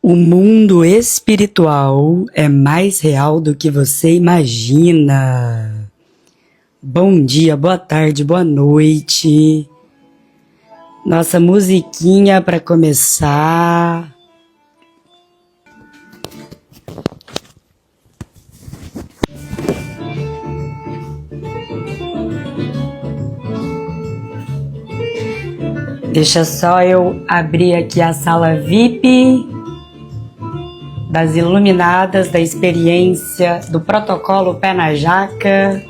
O mundo espiritual é mais real do que você imagina. Bom dia, boa tarde, boa noite. Nossa musiquinha para começar. Deixa só eu abrir aqui a sala VIP das iluminadas da experiência do protocolo Pé na Jaca.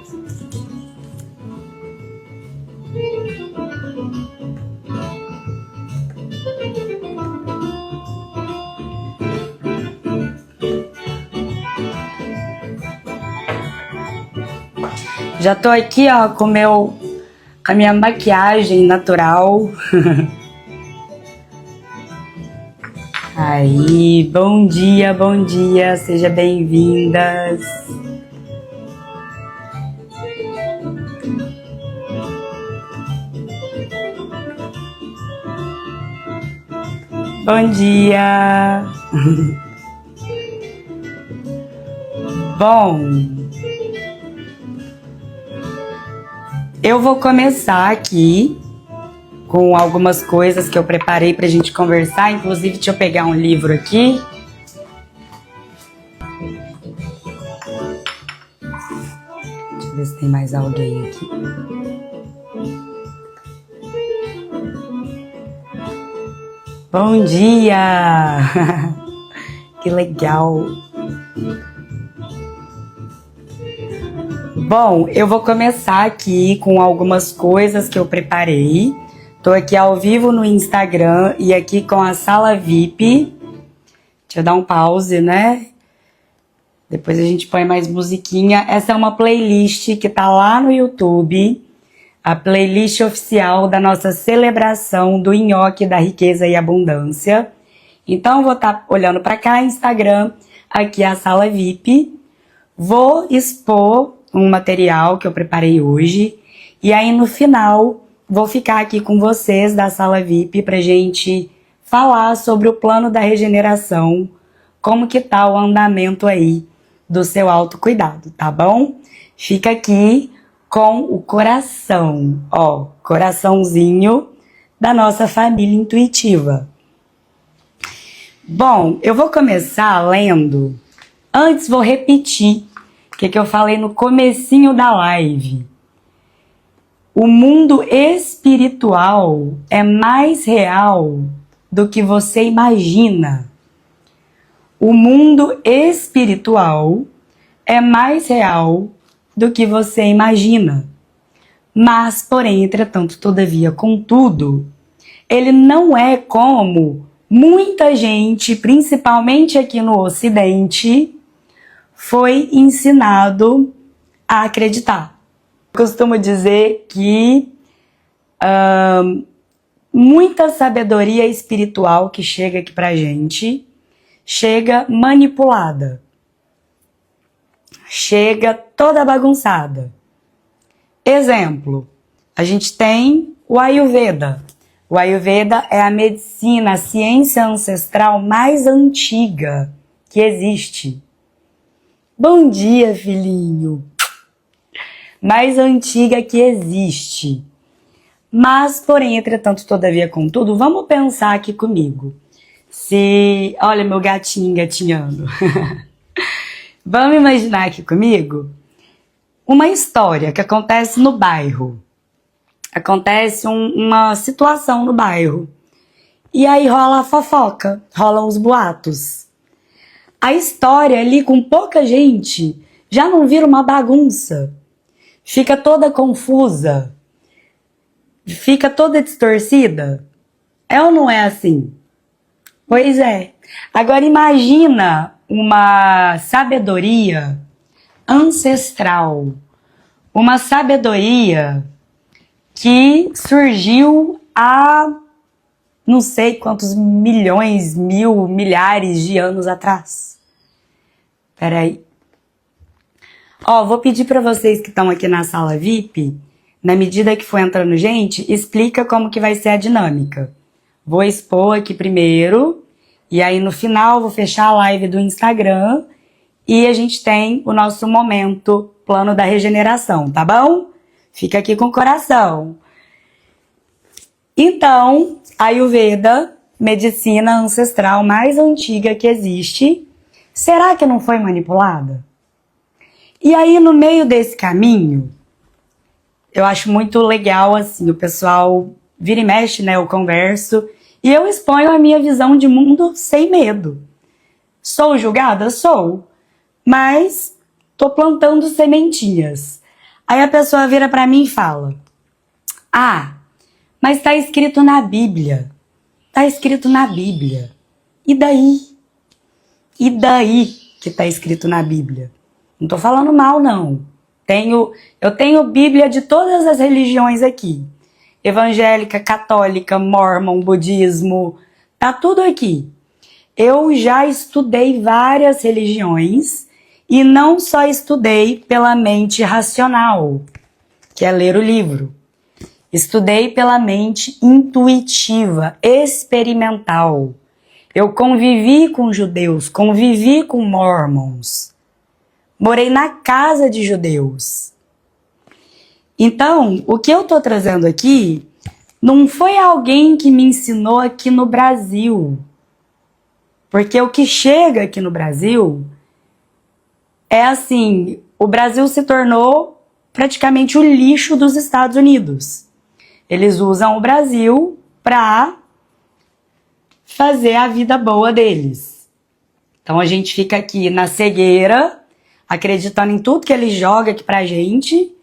Já tô aqui, ó, com a minha maquiagem natural. Aí, bom dia, sejam bem-vindas. Bom dia. Bom, eu vou começar aqui com algumas coisas que eu preparei pra gente conversar. Inclusive, deixa eu pegar um livro aqui. Deixa eu ver se tem mais alguém aqui. Bom dia! Que legal! Bom, eu vou começar aqui com algumas coisas que eu preparei. Tô aqui ao vivo no Instagram e aqui com a sala VIP. Deixa eu dar um pause, né? Depois a gente põe mais musiquinha. Essa é uma playlist que tá lá no YouTube. A playlist oficial da nossa celebração do nhoque da riqueza e abundância. Então eu vou estar olhando para cá, Instagram, aqui a sala VIP. Vou expor um material que eu preparei hoje. E aí no final vou ficar aqui com vocês da sala VIP pra gente falar sobre o plano da regeneração, como que tá o andamento aí do seu autocuidado, tá bom? Fica aqui com o coração, ó, coraçãozinho da nossa família intuitiva. Bom, eu vou começar lendo, antes vou repetir o que eu falei no comecinho da live. O mundo espiritual é mais real do que você imagina. O mundo espiritual é mais real do que você imagina. Mas, porém, entretanto, todavia, contudo, ele não é como muita gente, principalmente aqui no Ocidente, foi ensinado a acreditar. Eu costumo dizer que muita sabedoria espiritual que chega aqui pra gente, chega manipulada, chega toda bagunçada. Exemplo, a gente tem o Ayurveda. O Ayurveda é a medicina, a ciência ancestral mais antiga que existe. Bom dia, filhinho! Mais antiga que existe. Mas, porém, entretanto, todavia, contudo, vamos pensar aqui comigo. Olha meu gatinho engatinhando. Vamos imaginar aqui comigo uma história que acontece no bairro. Acontece uma situação no bairro. E aí rola a fofoca, rolam os boatos. A história ali com pouca gente já não vira uma bagunça. Fica toda confusa, fica toda distorcida. É ou não é assim? Pois é. Agora imagina uma sabedoria ancestral, uma sabedoria que surgiu há não sei quantos milhões, milhares de anos atrás. Peraí. Ó, vou pedir para vocês que estão aqui na sala VIP, na medida que for entrando gente, explica como que vai ser a dinâmica. Vou expor aqui primeiro E aí no final vou fechar a live do Instagram e a gente tem o nosso momento plano da regeneração, tá bom? Fica aqui com o coração. Então, a Ayurveda, medicina ancestral mais antiga que existe, será que não foi manipulada? E aí, no meio desse caminho, eu acho muito legal, assim, o pessoal vira e mexe, né, eu converso, e eu exponho a minha visão de mundo sem medo. Sou julgada? Sou. Mas tô plantando sementinhas. Aí a pessoa vira pra mim e fala, mas tá escrito na Bíblia. Tá escrito na Bíblia. E daí? E daí que tá escrito na Bíblia? Não tô falando mal, não. Eu tenho Bíblia de todas as religiões aqui. Evangélica, católica, mórmon, budismo, tá tudo aqui. Eu já estudei várias religiões e não só estudei pela mente racional, que é ler o livro. Estudei pela mente intuitiva, experimental. Eu convivi com judeus, convivi com mormons. Morei na casa de judeus. Então, o que eu tô trazendo aqui não foi alguém que me ensinou aqui no Brasil. Porque o que chega aqui no Brasil é assim, o Brasil se tornou praticamente o lixo dos Estados Unidos. Eles usam o Brasil para fazer a vida boa deles. Então a gente fica aqui na cegueira, acreditando em tudo que eles jogam aqui pra gente,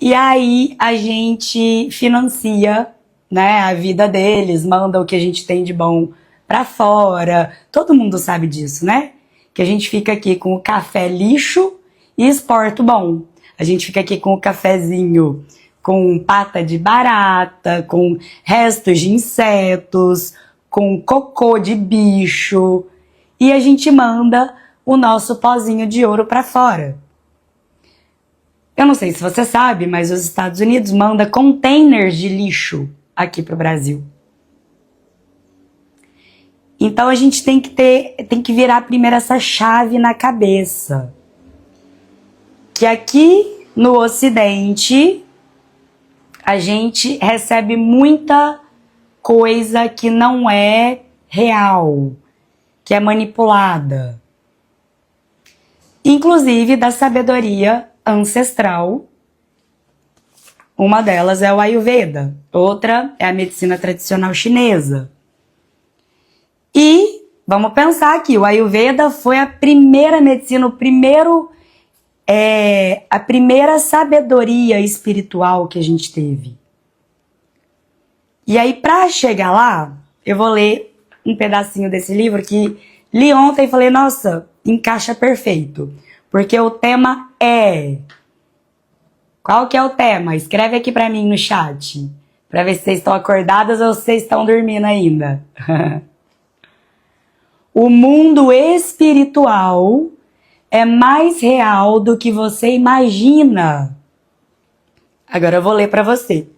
e aí a gente financia, né, a vida deles, manda o que a gente tem de bom pra fora. Todo mundo sabe disso, né? Que a gente fica aqui com o café lixo e exporta o bom. A gente fica aqui com o cafezinho com pata de barata, com restos de insetos, com cocô de bicho, e a gente manda o nosso pozinho de ouro para fora. Eu não sei se você sabe, mas os Estados Unidos mandam containers de lixo aqui pro Brasil. Então a gente tem que virar primeiro essa chave na cabeça. Que aqui no Ocidente a gente recebe muita coisa que não é real, que é manipulada. Inclusive da sabedoria ancestral. Uma delas é o Ayurveda, outra é a medicina tradicional chinesa. E vamos pensar aqui, o Ayurveda foi a primeira medicina, a primeira sabedoria espiritual que a gente teve. E aí, para chegar lá, eu vou ler um pedacinho desse livro que li ontem e falei, nossa, encaixa perfeito. Porque o tema é... Qual que é o tema? Escreve aqui para mim no chat, para ver se vocês estão acordadas ou se vocês estão dormindo ainda. O mundo espiritual é mais real do que você imagina. Agora eu vou ler para você.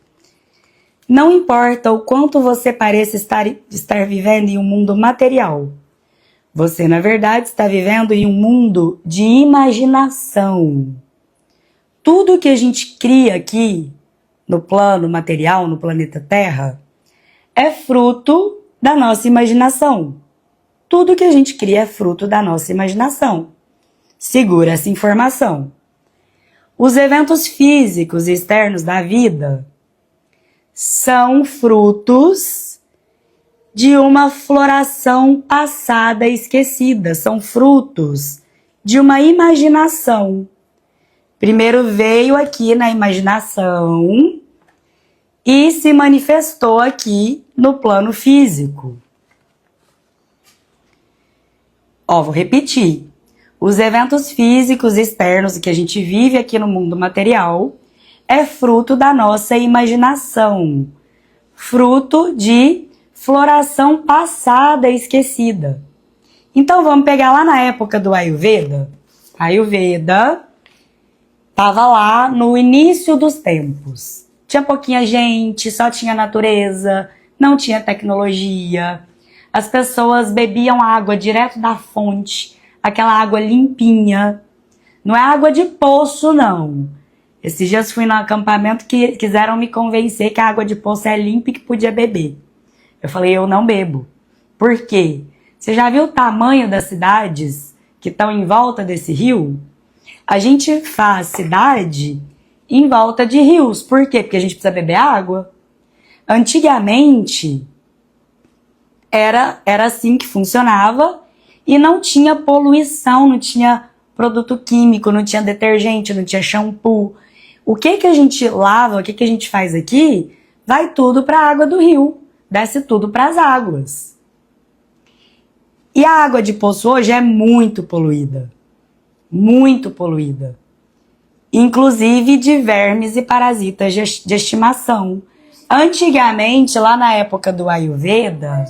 Não importa o quanto você pareça estar vivendo em um mundo material. Você, na verdade, está vivendo em um mundo de imaginação. Tudo que a gente cria aqui, no plano material, no planeta Terra, é fruto da nossa imaginação. Tudo que a gente cria é fruto da nossa imaginação. Segura essa informação. Os eventos físicos e externos da vida são frutos de uma floração passada e esquecida. São frutos de uma imaginação. Primeiro veio aqui na imaginação e se manifestou aqui no plano físico. Vou repetir. Os eventos físicos externos que a gente vive aqui no mundo material é fruto da nossa imaginação, fruto de floração passada e esquecida. Então vamos pegar lá na época do Ayurveda. Ayurveda estava lá no início dos tempos. Tinha pouquinha gente, só tinha natureza, não tinha tecnologia. as pessoas bebiam água direto da fonte, aquela água limpinha. Não é água de poço, não. Esses dias fui no acampamento que quiseram me convencer que a água de poço é limpa e que podia beber. Eu falei, eu não bebo. Por quê? Você já viu o tamanho das cidades que estão em volta desse rio? A gente faz cidade em volta de rios. Por quê? Porque a gente precisa beber água. Antigamente, era assim que funcionava e não tinha poluição, não tinha produto químico, não tinha detergente, não tinha shampoo. O que a gente lava, o que a gente faz aqui, vai tudo para a água do rio, desce tudo para as águas. E a água de poço hoje é muito poluída, inclusive de vermes e parasitas de estimação. Antigamente, lá na época do Ayurveda...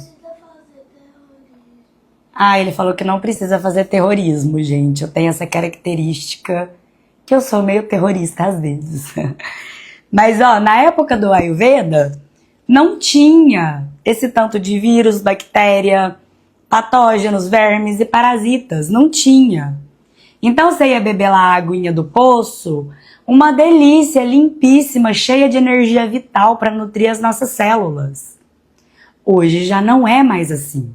ele falou que não precisa fazer terrorismo, gente. Eu tenho essa característica que eu sou meio terrorista às vezes. Mas, na época do Ayurveda, não tinha esse tanto de vírus, bactéria, patógenos, vermes e parasitas. Não tinha. Então, você ia beber lá a aguinha do poço, uma delícia, limpíssima, cheia de energia vital para nutrir as nossas células. Hoje já não é mais assim.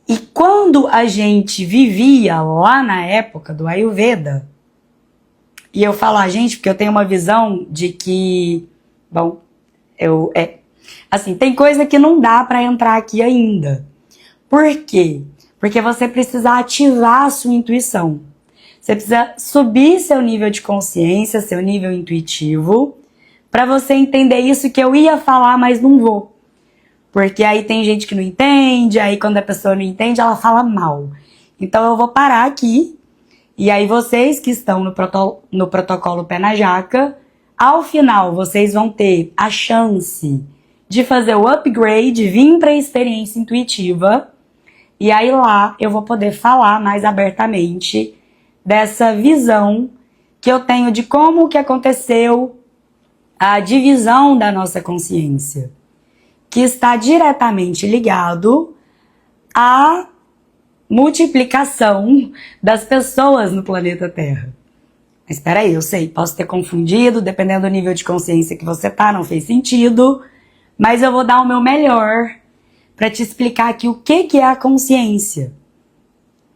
E quando a gente vivia lá na época do Ayurveda, e eu falo a gente porque eu tenho uma visão de que, tem coisa que não dá para entrar aqui ainda. Por quê? Porque você precisa ativar a sua intuição. Você precisa subir seu nível de consciência, seu nível intuitivo, para você entender isso que eu ia falar, mas não vou. Porque aí tem gente que não entende, aí quando a pessoa não entende, ela fala mal. Então eu vou parar aqui, e aí vocês que estão no protocolo Pé na Jaca, ao final vocês vão ter a chance de fazer o upgrade, vir para a experiência intuitiva, e aí lá eu vou poder falar mais abertamente dessa visão que eu tenho de como que aconteceu a divisão da nossa consciência, que está diretamente ligado à multiplicação das pessoas no planeta Terra. Mas espera aí, eu sei, posso ter confundido, dependendo do nível de consciência que você tá, não fez sentido, mas eu vou dar o meu melhor para te explicar aqui o que é a consciência.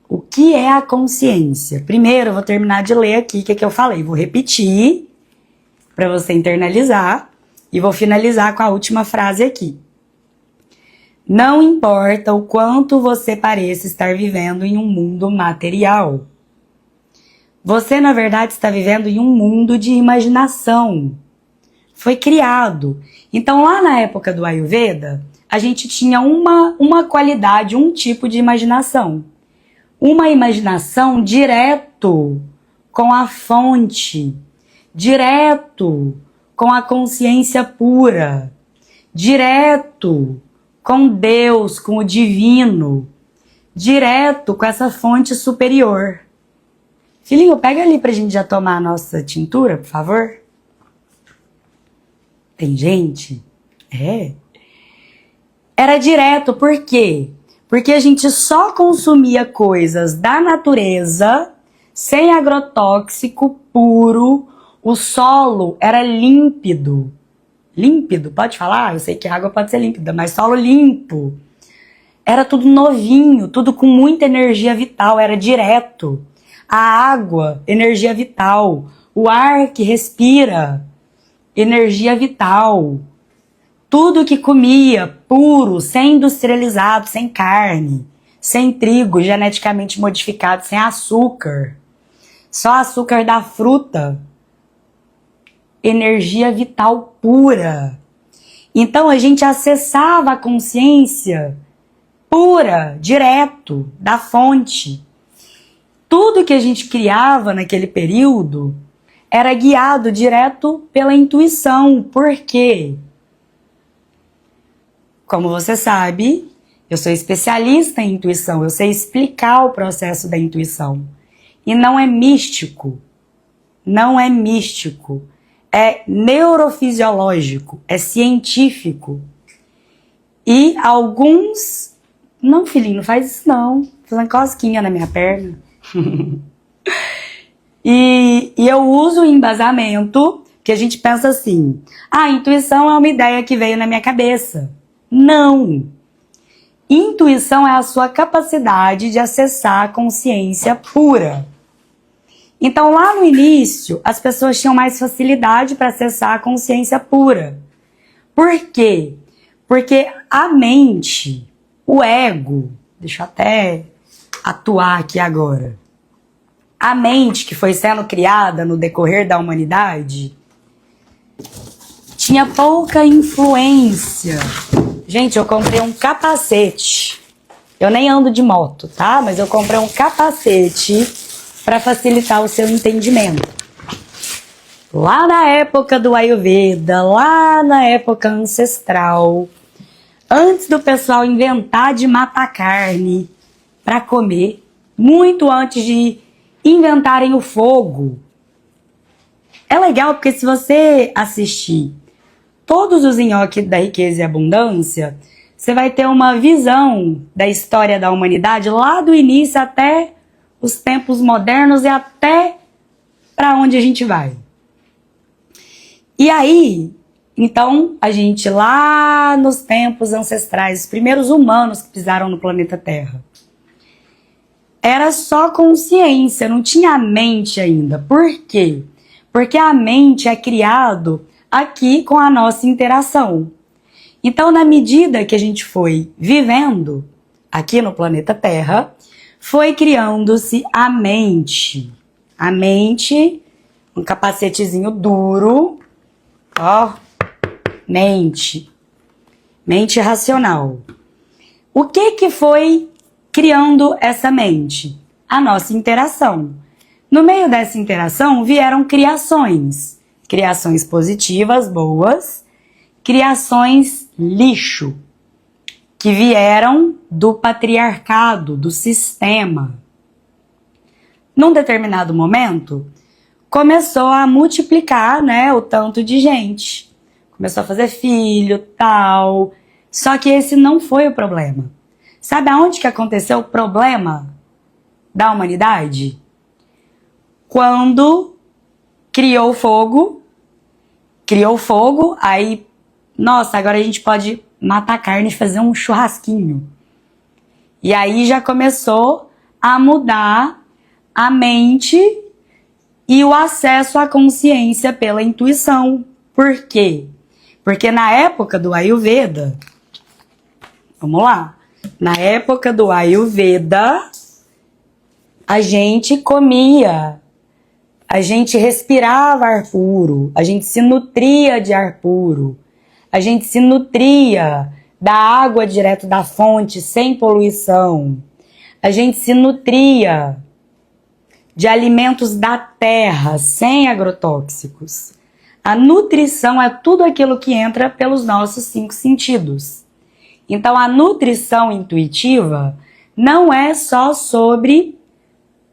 O que é a consciência? Primeiro, eu vou terminar de ler aqui o que eu falei. Vou repetir para você internalizar e vou finalizar com a última frase aqui. Não importa o quanto você pareça estar vivendo em um mundo material. Você, na verdade, está vivendo em um mundo de imaginação. Foi criado. Então, lá na época do Ayurveda, a gente tinha uma qualidade, um tipo de imaginação. Uma imaginação direto com a fonte, direto com a consciência pura, direto com Deus, com o divino, direto com essa fonte superior. Filhinho, pega ali pra gente já tomar a nossa tintura, por favor. Tem gente? Era direto, por quê? Porque a gente só consumia coisas da natureza, sem agrotóxico, puro, o solo era límpido. Límpido, pode falar? Eu sei que a água pode ser límpida, mas solo limpo. Era tudo novinho, tudo com muita energia vital, era direto. A água, energia vital. O ar que respira, energia vital. Tudo que comia, puro, sem industrializado, sem carne, sem trigo geneticamente modificado, sem açúcar. Só açúcar da fruta. Energia vital pura. Então a gente acessava a consciência pura, direto, da fonte. Tudo que a gente criava naquele período era guiado direto pela intuição. Por quê? Como você sabe, eu sou especialista em intuição, eu sei explicar o processo da intuição. E não é místico. Não é místico. É neurofisiológico, é científico. E alguns... Não, filhinho, não faz isso não. Fazendo cosquinha na minha perna. E eu uso o embasamento que a gente pensa assim: a intuição é uma ideia que veio na minha cabeça. Não! Intuição é a sua capacidade de acessar a consciência pura. Então, lá no início, as pessoas tinham mais facilidade para acessar a consciência pura. Por quê? Porque a mente, o ego, deixa eu até atuar aqui agora. A mente que foi sendo criada no decorrer da humanidade tinha pouca influência. Gente, eu comprei um capacete. Eu nem ando de moto, tá? Mas eu comprei um capacete para facilitar o seu entendimento. Lá na época do Ayurveda, lá na época ancestral, antes do pessoal inventar de matar carne para comer, muito antes de inventarem o fogo. É legal porque se você assistir todos os nhoques da riqueza e abundância, você vai ter uma visão da história da humanidade lá do início até os tempos modernos e até para onde a gente vai. E aí, então, a gente lá nos tempos ancestrais, os primeiros humanos que pisaram no planeta Terra, era só consciência, não tinha mente ainda. Por quê? Porque a mente é criado aqui com a nossa interação. Então, na medida que a gente foi vivendo aqui no planeta Terra, foi criando-se a mente. A mente, um capacetezinho duro, ó, mente. Mente racional. O que foi criando essa mente? A nossa interação. No meio dessa interação vieram criações. Criações positivas, boas. Criações lixo, que vieram do patriarcado, do sistema. Num determinado momento, começou a multiplicar, né, o tanto de gente. Começou a fazer filho, tal. Só que esse não foi o problema. Sabe aonde que aconteceu o problema da humanidade? Quando criou fogo, aí, nossa, agora a gente pode matar carne e fazer um churrasquinho. E aí já começou a mudar a mente e o acesso à consciência pela intuição. Por quê? Porque na época do Ayurveda, vamos lá, na época do Ayurveda, a gente comia, a gente respirava ar puro, a gente se nutria de ar puro, a gente se nutria da água direto da fonte, sem poluição, a gente se nutria de alimentos da terra, sem agrotóxicos. A nutrição é tudo aquilo que entra pelos nossos 5 sentidos. Então, a nutrição intuitiva não é só sobre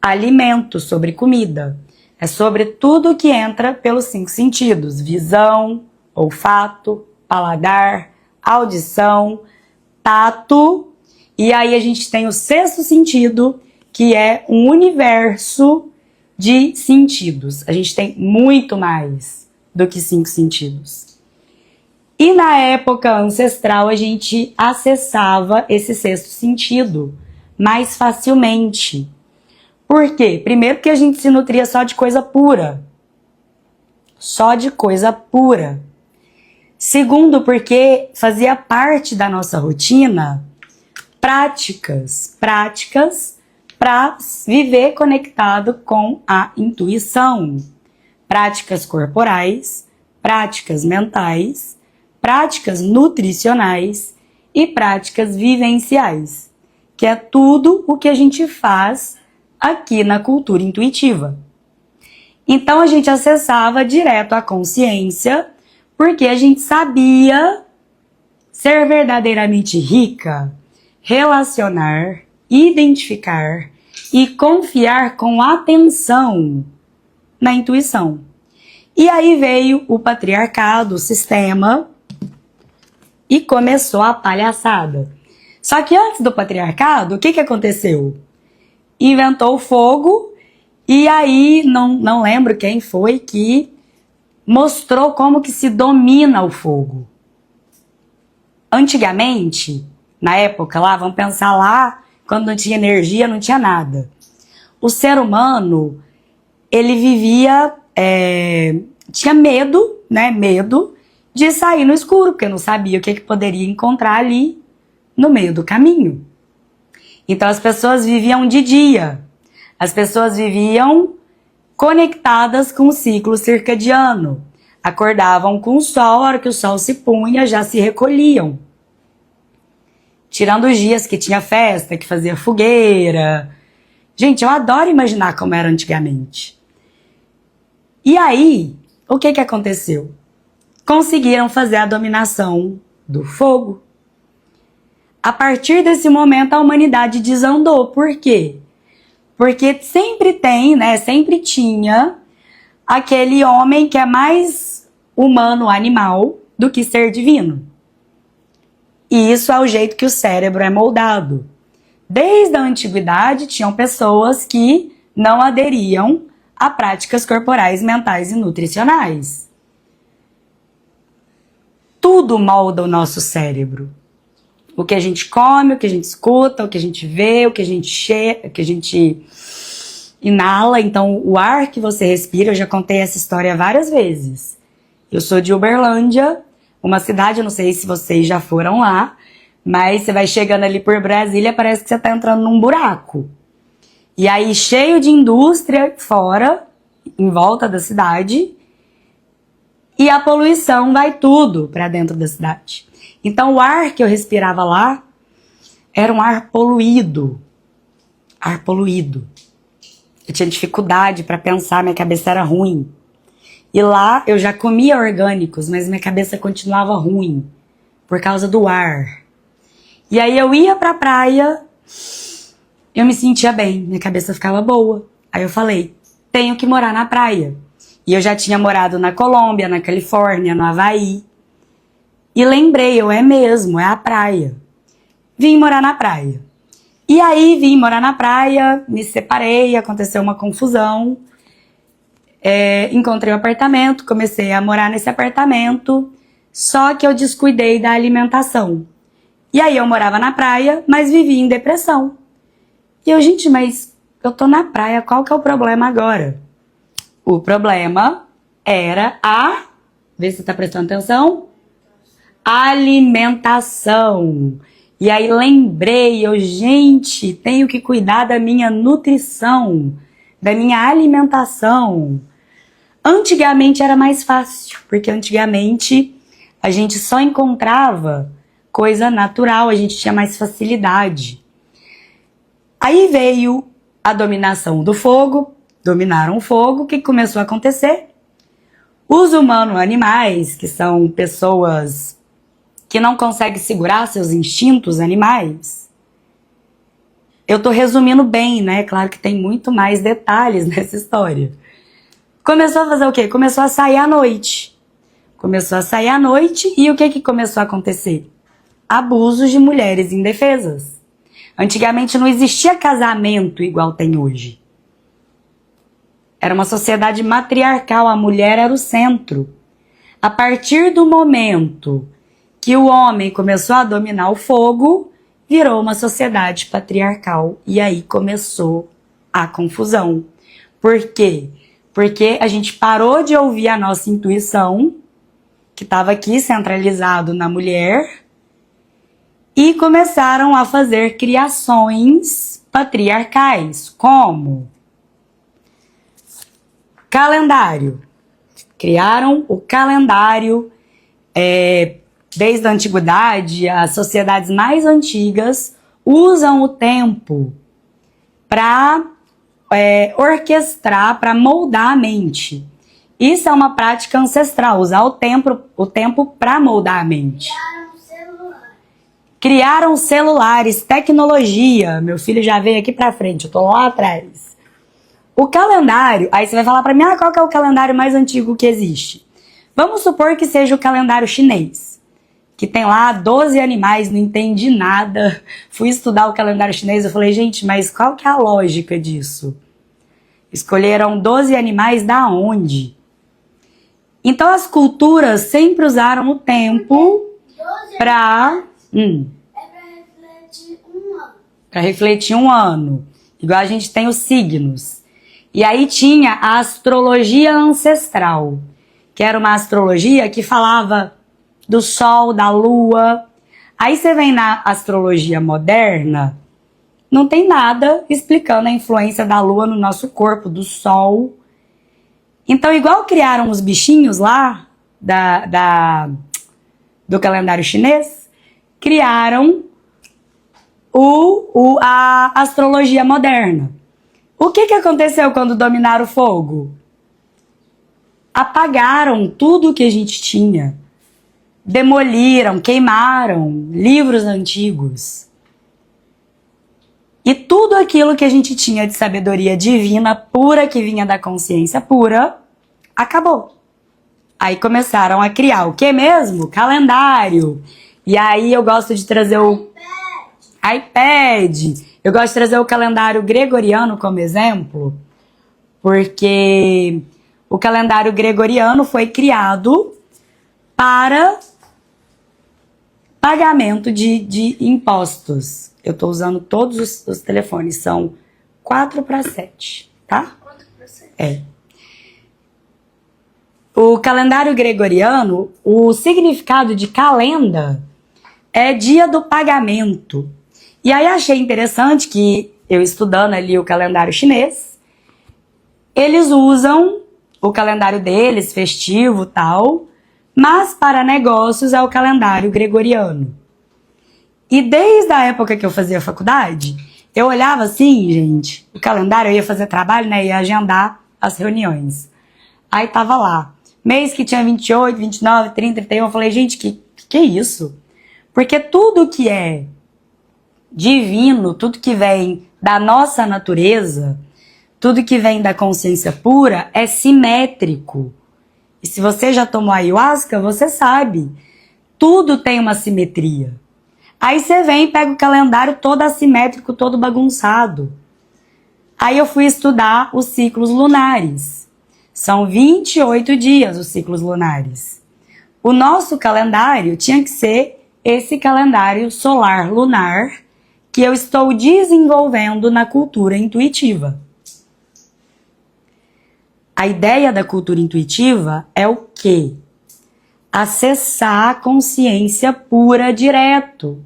alimento, sobre comida. É sobre tudo que entra pelos 5 sentidos. Visão, olfato, paladar, audição, tato. E aí a gente tem o 6º sentido, que é um universo de sentidos. A gente tem muito mais do que 5 sentidos. E na época ancestral a gente acessava esse 6º sentido mais facilmente. Por quê? Primeiro porque a gente se nutria só de coisa pura. Só de coisa pura. Segundo, porque fazia parte da nossa rotina práticas para viver conectado com a intuição. Práticas corporais, práticas mentais, práticas nutricionais e práticas vivenciais, que é tudo o que a gente faz aqui na cultura intuitiva. Então a gente acessava direto a consciência, porque a gente sabia ser verdadeiramente rica, relacionar, identificar e confiar com atenção na intuição. E aí veio o patriarcado, o sistema, E começou a palhaçada. Só que antes do patriarcado, o que aconteceu? Inventou o fogo, e aí não lembro quem foi que mostrou como que se domina o fogo. Antigamente, na época lá, vamos pensar lá, quando não tinha energia, não tinha nada. O ser humano, ele vivia, tinha medo, né, medo de sair no escuro, porque não sabia o que poderia encontrar ali no meio do caminho. Então as pessoas viviam de dia, as pessoas viviam conectadas com o ciclo circadiano, acordavam com o sol, a hora que o sol se punha já se recolhiam. Tirando os dias que tinha festa, que fazia fogueira. Gente, eu adoro imaginar como era antigamente. E aí, o que aconteceu? Conseguiram fazer a dominação do fogo. A partir desse momento, a humanidade desandou. Por quê? Porque sempre tem, né? Sempre tinha aquele homem que é mais humano, animal, do que ser divino. E isso é o jeito que o cérebro é moldado. Desde a antiguidade, tinham pessoas que não aderiam a práticas corporais, mentais e nutricionais. Tudo molda o nosso cérebro. O que a gente come, o que a gente escuta, o que a gente vê, o que a gente inala. Então, o ar que você respira, eu já contei essa história várias vezes. Eu sou de Uberlândia, uma cidade, eu não sei se vocês já foram lá, mas você vai chegando ali por Brasília, parece que você está entrando num buraco. E aí, cheio de indústria fora, em volta da cidade, e a poluição vai tudo para dentro da cidade. Então, o ar que eu respirava lá era um ar poluído. Ar poluído. Eu tinha dificuldade para pensar, minha cabeça era ruim. E lá eu já comia orgânicos, mas minha cabeça continuava ruim por causa do ar. E aí eu ia pra praia, eu me sentia bem, minha cabeça ficava boa. Aí eu falei, tenho que morar na praia. E eu já tinha morado na Colômbia, na Califórnia, no Havaí. E lembrei, é mesmo, é a praia. Vim morar na praia. E aí vim morar na praia, me separei, aconteceu uma confusão. Encontrei um apartamento, comecei a morar nesse apartamento, só que eu descuidei da alimentação. E aí eu morava na praia, mas vivia em depressão. E eu, gente, mas eu tô na praia, qual que é o problema agora? O problema era vê se você tá prestando atenção, alimentação. E aí lembrei, gente, tenho que cuidar da minha nutrição, da minha alimentação. Antigamente era mais fácil, porque antigamente a gente só encontrava coisa natural, a gente tinha mais facilidade. Aí veio a dominação do fogo, dominaram o fogo, o que começou a acontecer? Os humano-animais, que são pessoas que não conseguem segurar seus instintos animais, eu tô resumindo bem, né? Claro que tem muito mais detalhes nessa história. Começou a fazer o quê? Começou a sair à noite. Começou a sair à noite e o que começou a acontecer? Abusos de mulheres indefesas. Antigamente não existia casamento igual tem hoje. Era uma sociedade matriarcal, a mulher era o centro. A partir do momento que o homem começou a dominar o fogo, virou uma sociedade patriarcal e aí começou a confusão. Por quê? Porque a gente parou de ouvir a nossa intuição, que estava aqui centralizado na mulher, e começaram a fazer criações patriarcais, como calendário. Criaram o calendário, desde a antiguidade, as sociedades mais antigas usam o tempo para orquestrar, para moldar a mente. Isso é uma prática ancestral, usar o tempo para moldar a mente. Criaram celulares, tecnologia. Meu filho já veio aqui pra frente, eu tô lá atrás. O calendário, aí você vai falar pra mim, qual que é o calendário mais antigo que existe? Vamos supor que seja o calendário chinês. que tem lá 12 animais, não entendi nada. Fui estudar o calendário chinês, eu falei, gente, mas qual que é a lógica disso? Escolheram 12 animais da onde? Então as culturas sempre usaram o tempo para refletir um ano. Para refletir um ano. Igual a gente tem os signos. E aí tinha a astrologia ancestral, que era uma astrologia que falava do sol, da lua. Aí você vem na astrologia moderna, não tem nada explicando a influência da lua no nosso corpo, do sol. Então, igual criaram os bichinhos lá do calendário chinês, criaram a astrologia moderna. O que aconteceu quando dominaram o fogo? Apagaram tudo que a gente tinha. Demoliram, queimaram livros antigos. E tudo aquilo que a gente tinha de sabedoria divina pura, que vinha da consciência pura, acabou. Aí começaram a criar o que mesmo? Calendário. E aí eu gosto de trazer o iPad. Eu gosto de trazer o calendário gregoriano como exemplo, porque o calendário gregoriano foi criado para pagamento de impostos. Eu estou usando todos os telefones, são 4/7, tá? 4/7. É. O calendário gregoriano, o significado de calenda é dia do pagamento. E aí achei interessante que, eu estudando ali o calendário chinês, eles usam o calendário deles, festivo e tal, mas para negócios é o calendário gregoriano. E desde a época que eu fazia faculdade, eu olhava assim, gente, o calendário, eu ia fazer trabalho, né, ia agendar as reuniões. Aí tava lá, mês que tinha 28, 29, 30, 31, eu falei, gente, que é isso? Porque tudo que é divino, tudo que vem da nossa natureza, tudo que vem da consciência pura é simétrico. E se você já tomou ayahuasca, você sabe, tudo tem uma simetria. Aí você vem e pega o calendário todo assimétrico, todo bagunçado. Aí eu fui estudar os ciclos lunares. São 28 dias os ciclos lunares. O nosso calendário tinha que ser esse calendário solar lunar que eu estou desenvolvendo na cultura intuitiva. A ideia da cultura intuitiva é o quê? Acessar a consciência pura direto,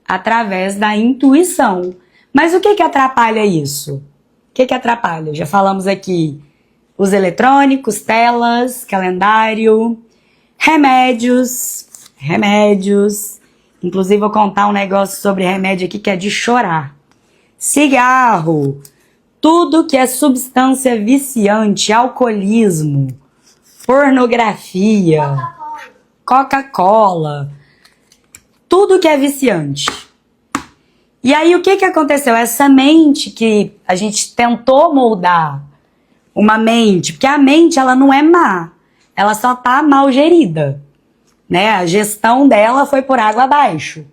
através da intuição. Mas o que atrapalha isso? O que atrapalha? Já falamos aqui os eletrônicos, telas, calendário, remédios. Inclusive vou contar um negócio sobre remédio aqui que é de chorar. Cigarro, tudo que é substância viciante, alcoolismo, pornografia, Coca-Cola, tudo que é viciante. E aí o que aconteceu? Essa mente que a gente tentou moldar, uma mente, porque a mente ela não é má, ela só tá mal gerida, né? A gestão dela foi por água abaixo.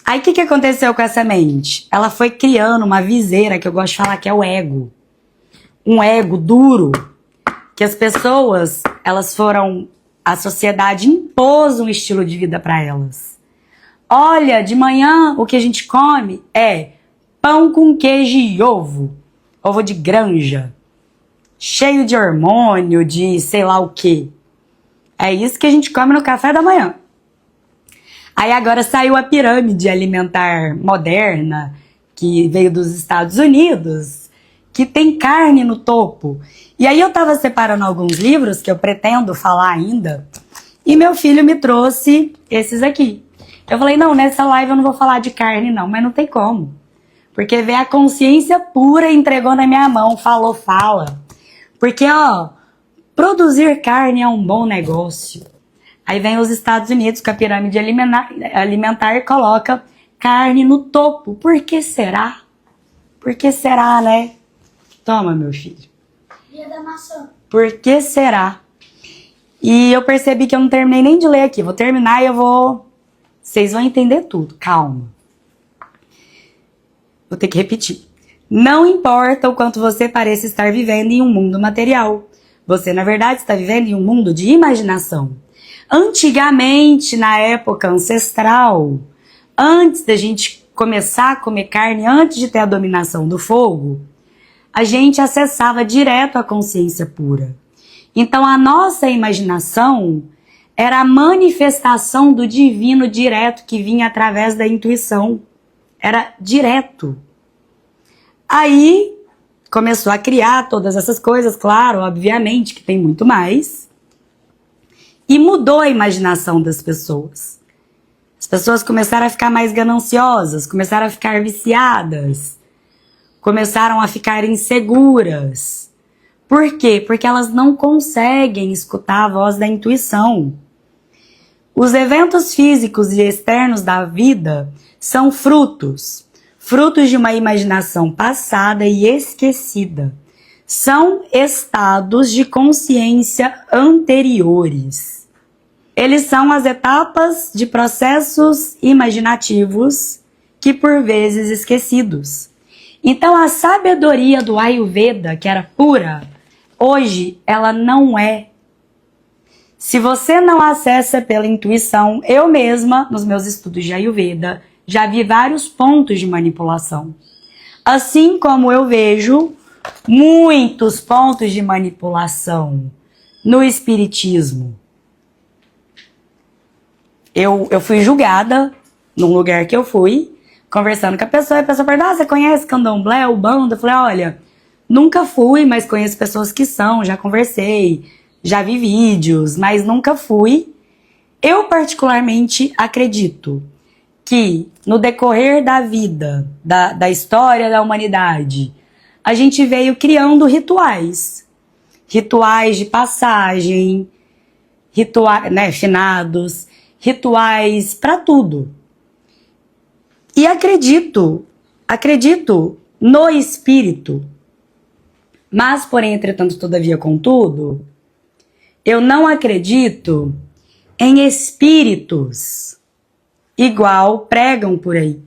Aí o que aconteceu com essa mente? Ela foi criando uma viseira, que eu gosto de falar que é o ego. Um ego duro, que as pessoas, a sociedade impôs um estilo de vida para elas. Olha, de manhã o que a gente come é pão com queijo e ovo. Ovo de granja. Cheio de hormônio, de sei lá o quê. É isso que a gente come no café da manhã. Aí agora saiu a pirâmide alimentar moderna, que veio dos Estados Unidos, que tem carne no topo. E aí eu tava separando alguns livros que eu pretendo falar ainda, e meu filho me trouxe esses aqui. Eu falei, não, nessa live eu não vou falar de carne não, mas não tem como. Porque veio a consciência pura e entregou na minha mão, falou, fala. Porque, ó, produzir carne é um bom negócio. Aí vem os Estados Unidos com a pirâmide alimentar e coloca carne no topo. Por que será? Por que será, né? Toma, meu filho. Dia da maçã. Por que será? E eu percebi que eu não terminei nem de ler aqui. Vou terminar e vocês vão entender tudo. Calma. Vou ter que repetir. Não importa o quanto você pareça estar vivendo em um mundo material. Você, na verdade, está vivendo em um mundo de imaginação. Antigamente, na época ancestral, antes da gente começar a comer carne, antes de ter a dominação do fogo, a gente acessava direto a consciência pura. Então, a nossa imaginação era a manifestação do divino direto que vinha através da intuição. Era direto. Aí, começou a criar todas essas coisas, claro, obviamente, que tem muito mais. E mudou a imaginação das pessoas. As pessoas começaram a ficar mais gananciosas, começaram a ficar viciadas, começaram a ficar inseguras. Por quê? Porque elas não conseguem escutar a voz da intuição. Os eventos físicos e externos da vida são frutos de uma imaginação passada e esquecida. São estados de consciência anteriores. Eles são as etapas de processos imaginativos que por vezes esquecidos. Então a sabedoria do Ayurveda, que era pura, hoje ela não é. Se você não acessa pela intuição, eu mesma, nos meus estudos de Ayurveda, já vi vários pontos de manipulação. Assim como eu vejo muitos pontos de manipulação no espiritismo. Eu fui julgada num lugar que eu fui, conversando com a pessoa, e a pessoa perguntou, você conhece Candomblé, Umbanda? Eu falei, olha, nunca fui, mas conheço pessoas que são, já conversei, já vi vídeos, mas nunca fui. Eu particularmente acredito que no decorrer da vida, da história da humanidade, a gente veio criando rituais. Rituais de passagem, rituais, né, finados, rituais para tudo. E acredito no espírito. Mas, porém, entretanto, todavia, contudo, eu não acredito em espíritos igual pregam por aí.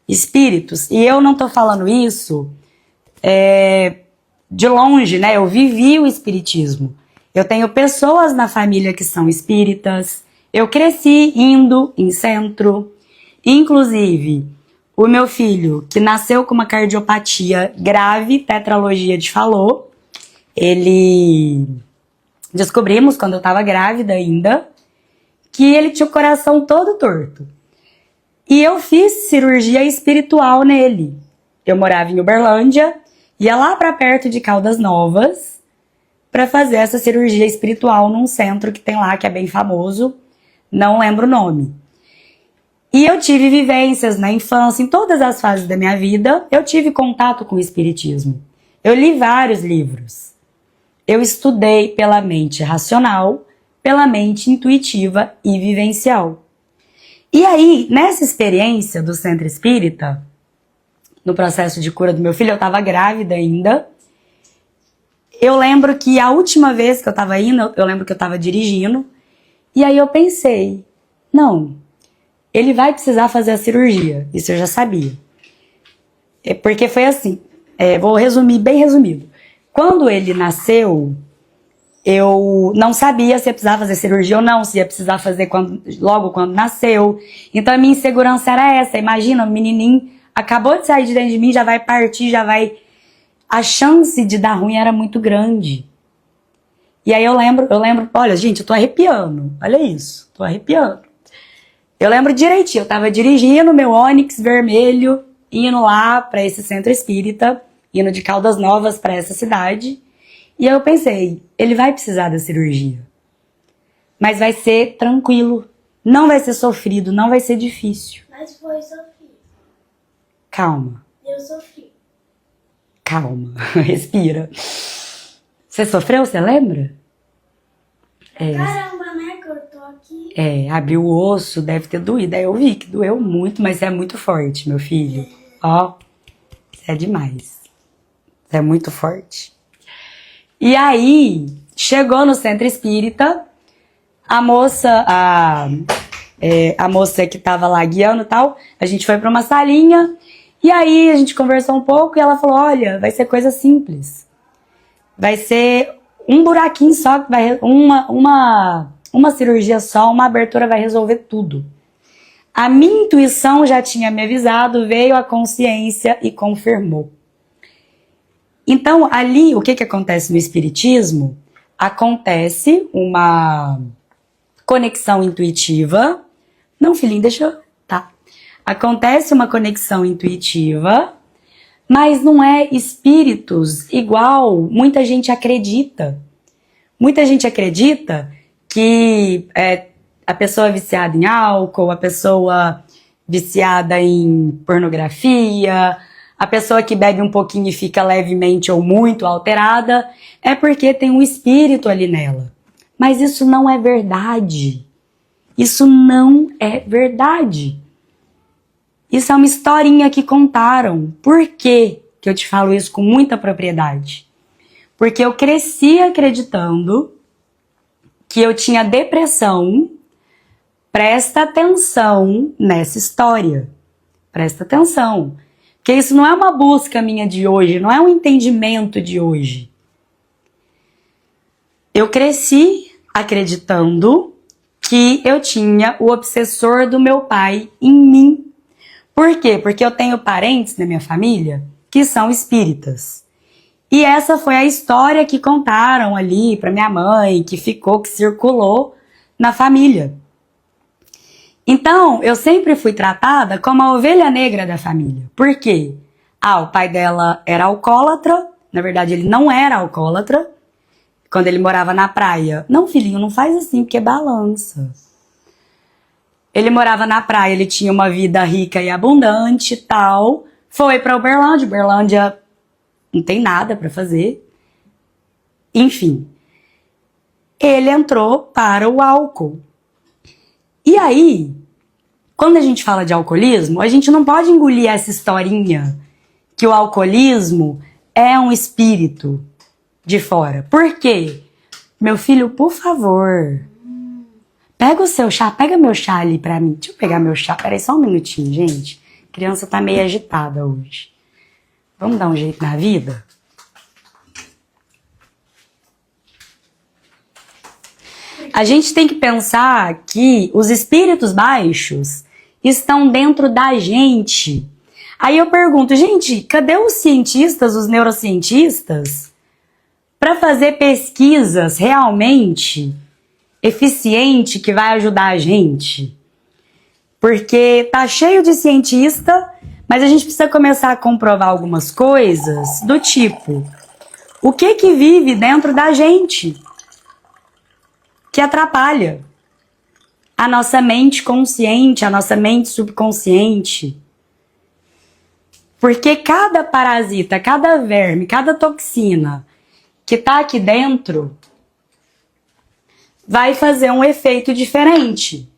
Espíritos. E eu não tô falando isso de longe, né? Eu vivi o espiritismo. Eu tenho pessoas na família que são espíritas. Eu cresci indo em centro. Inclusive, o meu filho, que nasceu com uma cardiopatia grave, tetralogia de Fallot, descobrimos quando eu estava grávida ainda, que ele tinha o coração todo torto. E eu fiz cirurgia espiritual nele. Eu morava em Uberlândia, ia lá para perto de Caldas Novas para fazer essa cirurgia espiritual num centro que tem lá, que é bem famoso, não lembro o nome. E eu tive vivências na infância, em todas as fases da minha vida, eu tive contato com o espiritismo. Eu li vários livros. Eu estudei pela mente racional, pela mente intuitiva e vivencial. E aí, nessa experiência do centro espírita, no processo de cura do meu filho, eu estava grávida ainda. Eu lembro que a última vez que eu estava indo, eu lembro que eu estava dirigindo, e aí eu pensei, não, ele vai precisar fazer a cirurgia, isso eu já sabia. Porque foi assim, vou resumir, bem resumido. Quando ele nasceu, eu não sabia se ia precisar fazer cirurgia ou não, se ia precisar fazer logo quando nasceu. Então a minha insegurança era essa. Imagina, o menininho acabou de sair de dentro de mim, já vai partir, já vai... A chance de dar ruim era muito grande. E aí eu lembro, olha gente, eu tô arrepiando, olha isso, tô arrepiando. Eu lembro direitinho, eu tava dirigindo meu Onix vermelho, indo lá pra esse centro espírita, indo de Caldas Novas pra essa cidade. E aí eu pensei, ele vai precisar da cirurgia. Mas vai ser tranquilo. Não vai ser sofrido, não vai ser difícil. Mas foi sofrido. Calma. Eu sofri. Calma, respira. Você sofreu, você lembra? Caramba, né? Cortou aqui. Abriu o osso, deve ter doído. Aí eu vi que doeu muito, mas é muito forte, meu filho. Ó, isso é demais. Isso é muito forte. E aí, chegou no centro espírita, a moça, a moça que tava lá guiando e tal, a gente foi pra uma salinha, e aí a gente conversou um pouco e ela falou, olha, vai ser coisa simples. Vai ser um buraquinho só, que vai uma cirurgia só, uma abertura vai resolver tudo. A minha intuição já tinha me avisado, veio a consciência e confirmou. Então, ali, o que acontece no espiritismo? Acontece uma conexão intuitiva. Não, filhinho, deixa eu... Tá. Acontece uma conexão intuitiva, mas não é espíritos igual muita gente acredita. Muita gente acredita que a pessoa viciada em álcool, a pessoa viciada em pornografia, a pessoa que bebe um pouquinho e fica levemente ou muito alterada, é porque tem um espírito ali nela. Mas isso não é verdade. Isso não é verdade. Isso é uma historinha que contaram. Por quê que eu te falo isso com muita propriedade? Porque eu cresci acreditando que eu tinha depressão. Presta atenção nessa história. Presta atenção. Porque isso não é uma busca minha de hoje, não é um entendimento de hoje. Eu cresci acreditando que eu tinha o obsessor do meu pai em mim. Por quê? Porque eu tenho parentes na minha família que são espíritas. E essa foi a história que contaram ali pra minha mãe, que ficou, que circulou na família. Então, eu sempre fui tratada como a ovelha negra da família. Por quê? O pai dela era alcoólatra. Na verdade, ele não era alcoólatra. Quando ele morava na praia. Não, filhinho, não faz assim, porque balança. Ele morava na praia, ele tinha uma vida rica e abundante e tal. Foi pra Uberlândia. Uberlândia não tem nada pra fazer. Enfim. Ele entrou para o álcool. E aí, quando a gente fala de alcoolismo, a gente não pode engolir essa historinha que o alcoolismo é um espírito de fora. Por quê? Meu filho, por favor, pega o seu chá, pega meu chá ali pra mim. Deixa eu pegar meu chá, peraí só um minutinho, gente. A criança tá meio agitada hoje. Vamos dar um jeito na vida? A gente tem que pensar que os espíritos baixos estão dentro da gente. Aí eu pergunto, gente, cadê os cientistas, os neurocientistas, para fazer pesquisas realmente eficientes que vai ajudar a gente? Porque tá cheio de cientista, mas a gente precisa começar a comprovar algumas coisas do tipo, o que vive dentro da gente que atrapalha a nossa mente consciente, a nossa mente subconsciente. Porque cada parasita, cada verme, cada toxina que tá aqui dentro vai fazer um efeito diferente.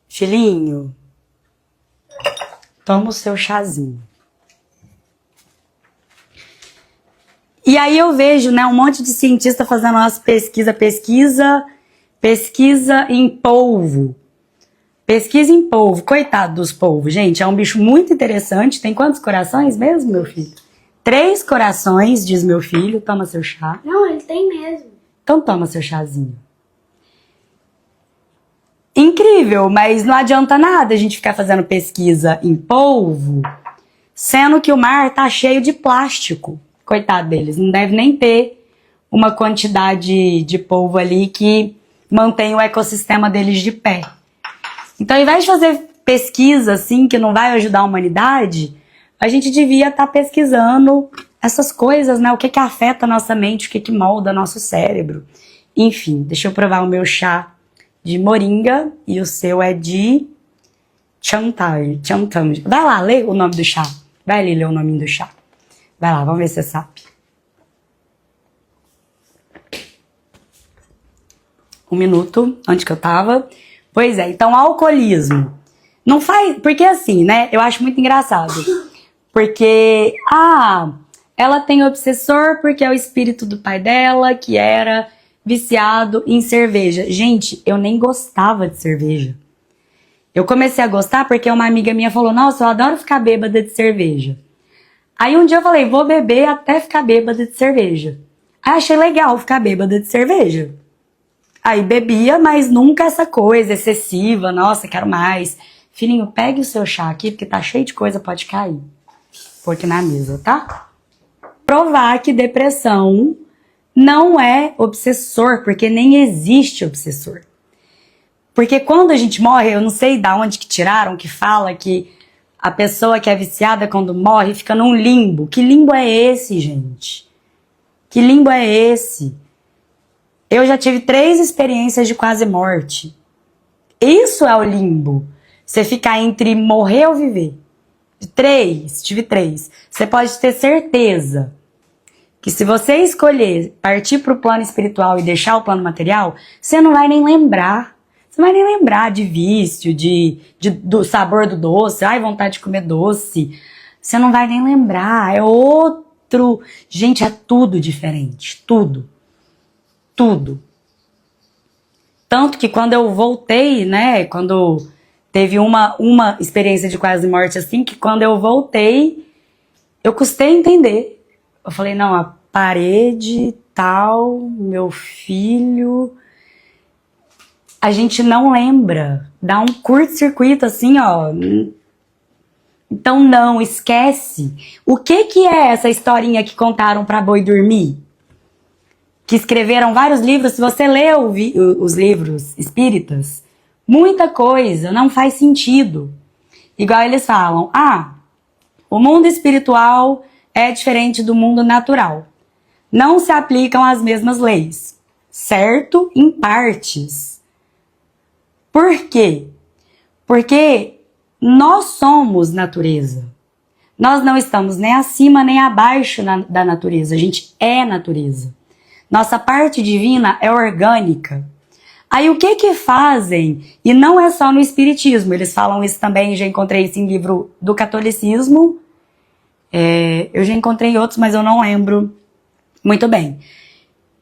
Filhinho, toma o seu chazinho. E aí eu vejo, né, um monte de cientista fazendo umas pesquisa em polvo. Pesquisa em polvo. Coitado dos polvos, gente. É um bicho muito interessante. Tem quantos corações mesmo, meu filho? 3 corações, diz meu filho. Toma seu chá. Não, ele tem mesmo. Então toma seu chazinho. Incrível, mas não adianta nada a gente ficar fazendo pesquisa em polvo, sendo que o mar tá cheio de plástico. Coitado deles, não deve nem ter uma quantidade de polvo ali que mantém o ecossistema deles de pé. Então, ao invés de fazer pesquisa assim, que não vai ajudar a humanidade, a gente devia estar pesquisando essas coisas, né? O que afeta a nossa mente, o que molda nosso cérebro. Enfim, deixa eu provar o meu chá de moringa e o seu é de chantai. Vai lá, lê o nome do chá. Vai ali ler o nome do chá. Vai lá, vamos ver se você sabe. Um minuto, onde que eu tava? Pois é, então alcoolismo. Não faz... Porque assim, né, eu acho muito engraçado. Porque, ela tem obsessor porque é o espírito do pai dela, que era viciado em cerveja. Gente, eu nem gostava de cerveja. Eu comecei a gostar porque uma amiga minha falou, nossa, eu adoro ficar bêbada de cerveja. Aí um dia eu falei, vou beber até ficar bêbada de cerveja. Aí achei legal ficar bêbada de cerveja. Aí bebia, mas nunca essa coisa excessiva, nossa, quero mais. Filhinho, pegue o seu chá aqui, porque tá cheio de coisa, pode cair. Põe aqui na mesa, tá? Provar que depressão não é obsessor, porque nem existe obsessor. Porque quando a gente morre, eu não sei de onde que tiraram, que fala que a pessoa que é viciada quando morre fica num limbo. Que limbo é esse, gente? Que limbo é esse? Eu já tive 3 experiências de quase morte. Isso é o limbo. Você ficar entre morrer ou viver. Tive 3. Você pode ter certeza que se você escolher partir para o plano espiritual e deixar o plano material, você não vai nem lembrar. Você não vai nem lembrar de vício, do sabor do doce, ai, vontade de comer doce. Você não vai nem lembrar, é outro... Gente, é tudo diferente, tudo. Tudo. Tanto que quando eu voltei, né, quando teve uma experiência de quase morte assim, que quando eu voltei, eu custei entender. Eu falei, não, a parede, tal, meu filho... A gente não lembra, dá um curto-circuito assim, ó. Então não, esquece. O que é essa historinha que contaram pra boi dormir? Que escreveram vários livros, se você lê os livros espíritas, muita coisa não faz sentido. Igual eles falam, o mundo espiritual é diferente do mundo natural. Não se aplicam as mesmas leis, certo? Em partes. Por quê? Porque nós somos natureza. Nós não estamos nem acima nem abaixo da natureza. A gente é natureza. Nossa parte divina é orgânica. Aí o que fazem? E não é só no espiritismo. Eles falam isso também, já encontrei isso em livro do catolicismo. Eu já encontrei outros, mas eu não lembro muito bem.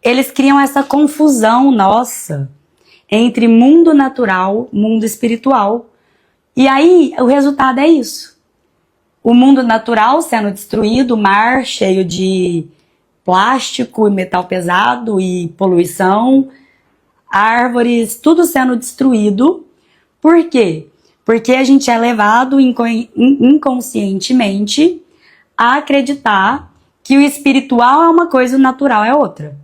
Eles criam essa confusão nossa entre mundo natural, mundo espiritual. E aí, o resultado é isso. O mundo natural sendo destruído, o mar cheio de plástico e metal pesado e poluição, árvores, tudo sendo destruído. Por quê? Porque a gente é levado inconscientemente a acreditar que o espiritual é uma coisa e o natural é outra.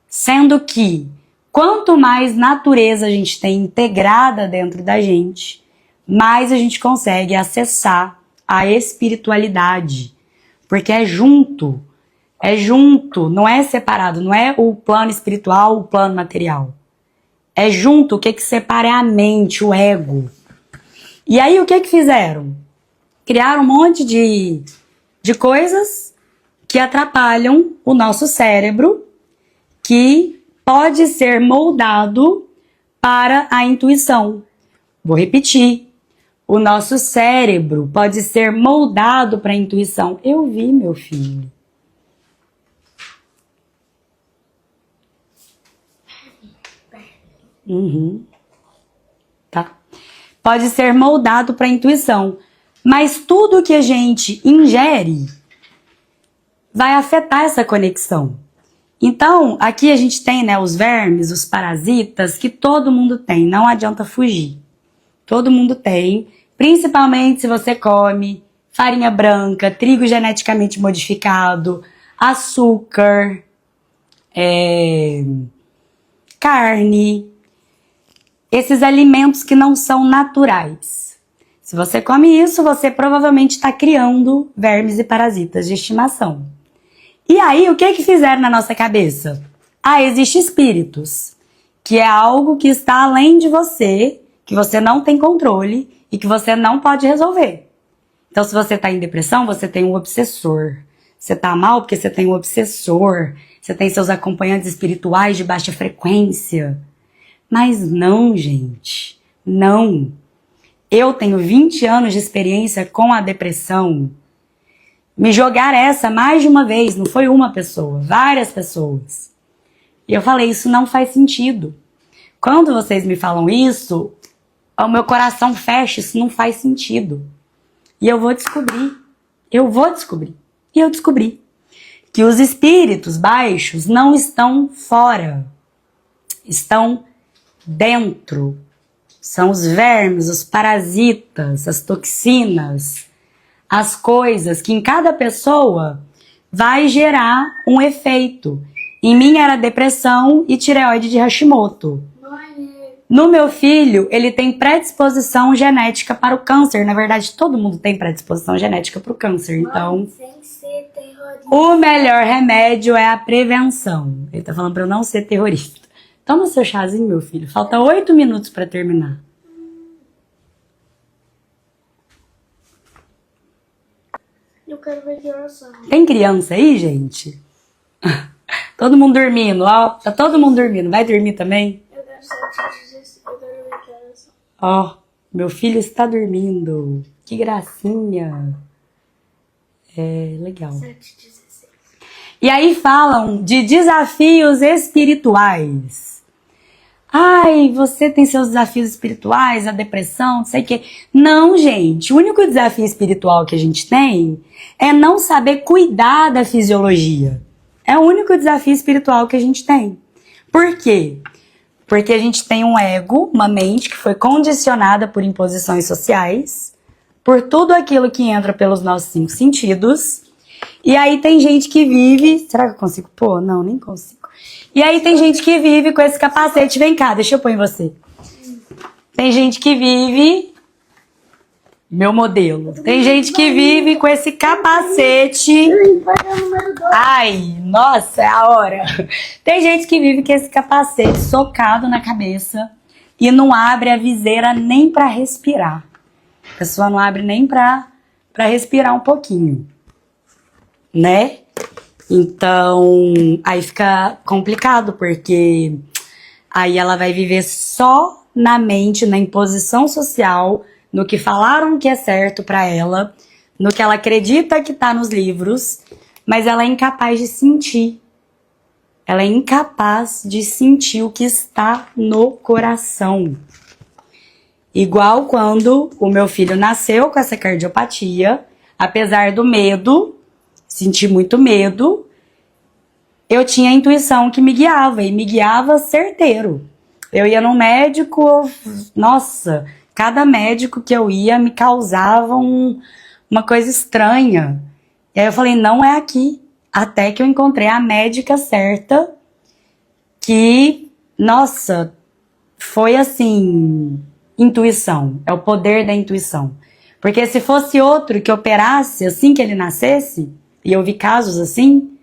Sendo que quanto mais natureza a gente tem integrada dentro da gente, mais a gente consegue acessar a espiritualidade. Porque é junto, não é separado, não é o plano espiritual, o plano material. É junto, o que separa é a mente, o ego. E aí o que fizeram? Criaram um monte de coisas que atrapalham o nosso cérebro, que pode ser moldado para a intuição. Vou repetir. O nosso cérebro pode ser moldado para a intuição. Eu vi, meu filho. Tá? Pode ser moldado para a intuição. Mas tudo que a gente ingere vai afetar essa conexão. Então, aqui a gente tem, né, os vermes, os parasitas, que todo mundo tem, não adianta fugir. Todo mundo tem, principalmente se você come farinha branca, trigo geneticamente modificado, açúcar, carne, esses alimentos que não são naturais. Se você come isso, você provavelmente está criando vermes e parasitas de estimação. E aí, o que fizeram na nossa cabeça? Existem espíritos, que é algo que está além de você, que você não tem controle e que você não pode resolver. Então, se você está em depressão, você tem um obsessor. Você está mal porque você tem um obsessor. Você tem seus acompanhantes espirituais de baixa frequência. Mas não, gente, não. Eu tenho 20 anos de experiência com a depressão. me jogaram essa mais de uma vez, não foi uma pessoa, várias pessoas. E eu falei, isso não faz sentido. Quando vocês me falam isso, o meu coração fecha, isso não faz sentido. E eu vou descobrir. E eu descobri que os espíritos baixos não estão fora, estão dentro. São os vermes, os parasitas, as toxinas, as coisas que em cada pessoa vai gerar um efeito. Em mim era depressão e tireoide de Hashimoto. No meu filho, ele tem predisposição genética para o câncer. Na verdade, todo mundo tem predisposição genética para o câncer. Então, o melhor remédio é a prevenção. Ele tá falando para eu não ser terrorista. Toma seu chazinho, meu filho. Falta 8 minutos para terminar. Eu quero ver que horas são. Tem criança aí, gente? Todo mundo dormindo, ó. Tá todo mundo dormindo. Vai dormir também? Eu quero 7h16. Eu quero ver que horas são. Ó, meu filho está dormindo. Que gracinha. É legal. 7h16. E aí falam de desafios espirituais. Ai, você tem seus desafios espirituais, a depressão, não sei o quê. Não, gente. O único desafio espiritual que a gente tem é não saber cuidar da fisiologia. É o único desafio espiritual que a gente tem. Por quê? Porque a gente tem um ego, uma mente que foi condicionada por imposições sociais, por tudo aquilo que entra pelos nossos 5 sentidos. E aí tem gente que vive... Será que eu consigo pôr? Não, nem consigo. E aí tem gente que vive com esse capacete. Vem cá, deixa eu pôr em você. Tem gente que vive... Meu modelo. Tem gente que vive com esse capacete. Ai, nossa, é a hora. Tem gente que vive com esse capacete socado na cabeça e não abre a viseira nem pra respirar. A pessoa não abre nem pra respirar um pouquinho, né? Então, aí fica complicado, porque aí ela vai viver só na mente, na imposição social, no que falaram que é certo pra ela, no que ela acredita que tá nos livros, mas ela é incapaz de sentir. Ela é incapaz de sentir o que está no coração. Igual quando o meu filho nasceu com essa cardiopatia, apesar do medo, senti muito medo, eu tinha a intuição que me guiava, e me guiava certeiro. Eu ia no médico, nossa, cada médico que eu ia me causava uma coisa estranha. E aí eu falei, não é aqui. Até que eu encontrei a médica certa, que, nossa, foi assim, intuição. É o poder da intuição. Porque se fosse outro que operasse assim que ele nascesse, e eu vi casos assim,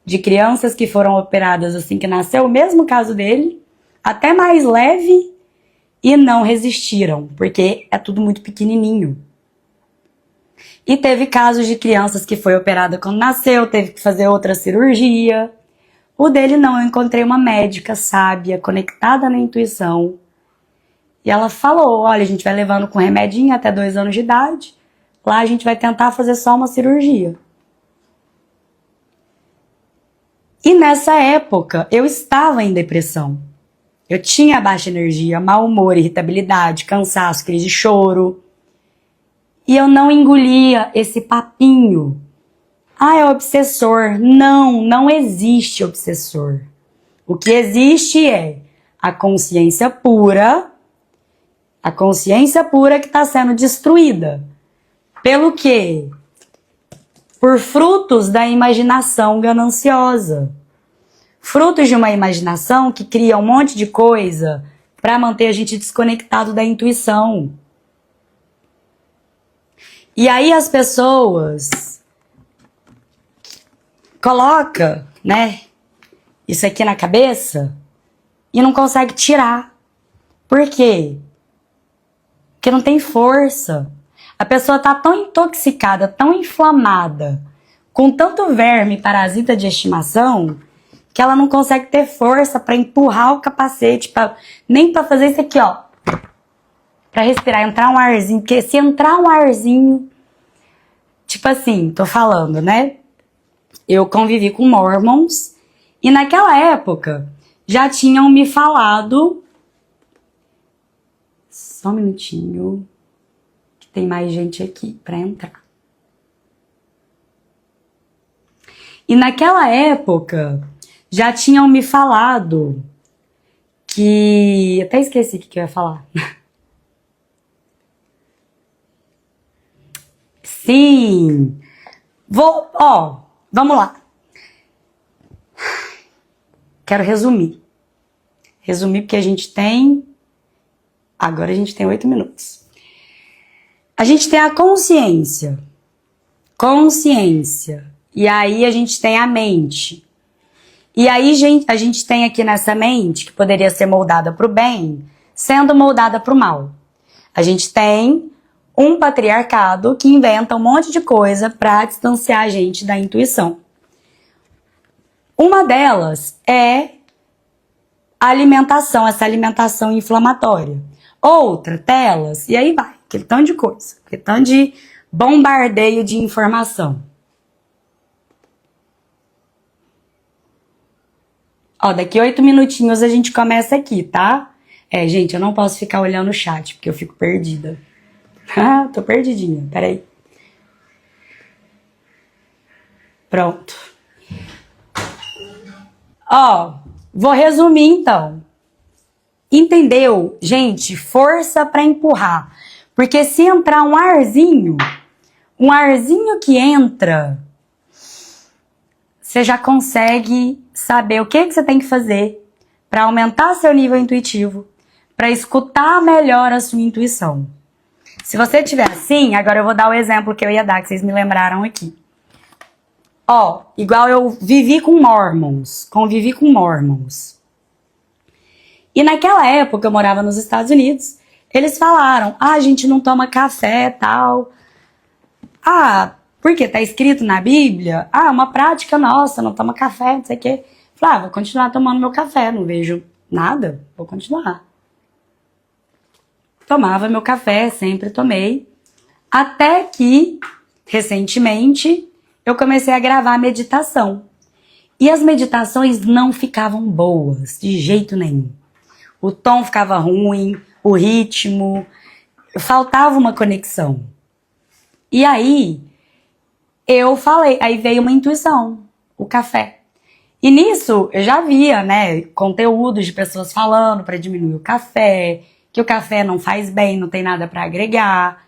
de crianças que foram operadas assim que nasceu, o mesmo caso dele, até mais leve, e não resistiram, porque é tudo muito pequenininho. E teve casos de crianças que foi operada quando nasceu, teve que fazer outra cirurgia. O dele não, eu encontrei uma médica sábia, conectada na intuição. E ela falou, olha, a gente vai levando com remedinho até 2 anos de idade. Lá a gente vai tentar fazer só uma cirurgia. E nessa época, eu estava em depressão. Eu tinha baixa energia, mau humor, irritabilidade, cansaço, crise de choro. E eu não engolia esse papinho. Ah, é obsessor. Não, não existe obsessor. O que existe é a consciência pura que está sendo destruída. Pelo quê? Por frutos da imaginação gananciosa. Frutos de uma imaginação que cria um monte de coisa para manter a gente desconectado da intuição. E aí as pessoas colocam, né, isso aqui na cabeça e não consegue tirar. Por quê? Porque não tem força. A pessoa tá tão intoxicada, tão inflamada, com tanto verme parasita de estimação, que ela não consegue ter força para empurrar o capacete, nem para fazer isso aqui, ó. Para respirar, entrar um arzinho, porque se entrar um arzinho, tipo assim, tô falando, né? Eu convivi com Mormons e naquela época já tinham me falado. Só um minutinho, que tem mais gente aqui pra entrar. E naquela época já tinham me falado que. Até esqueci o que eu ia falar. Sim! Vamos lá. Quero resumir. Resumir porque a gente tem. Agora a gente tem 8 minutos. A gente tem a consciência. Consciência. E aí a gente tem a mente. E aí a gente tem aqui nessa mente, que poderia ser moldada para o bem, sendo moldada para o mal. A gente tem um patriarcado que inventa um monte de coisa para distanciar a gente da intuição. Uma delas é a alimentação, essa alimentação inflamatória. Outra, telas, e aí vai, aquele tanto de coisa, aquele tanto de bombardeio de informação. Ó, daqui 8 minutinhos a gente começa aqui, tá? Gente, eu não posso ficar olhando o chat, porque eu fico perdida. Tô perdidinha, peraí. Pronto. Ó, vou resumir então. Entendeu? Gente, força pra empurrar. Porque se entrar um arzinho que entra, você já consegue saber o que você tem que fazer para aumentar seu nível intuitivo, para escutar melhor a sua intuição. Se você tiver assim, agora eu vou dar o exemplo que eu ia dar, que vocês me lembraram aqui. Ó, igual eu convivi com Mormons. E naquela época eu morava nos Estados Unidos, eles falaram, a gente não toma café e tal. Porque tá escrito na Bíblia, uma prática nossa, não toma café, não sei o quê. Falei, vou continuar tomando meu café, não vejo nada, vou continuar. Tomava meu café, sempre tomei, até que, recentemente, eu comecei a gravar meditação. E as meditações não ficavam boas, de jeito nenhum. O tom ficava ruim, o ritmo, faltava uma conexão. E aí, eu falei, aí veio uma intuição, o café. E nisso, eu já via, né, conteúdos de pessoas falando para diminuir o café, que o café não faz bem, não tem nada para agregar.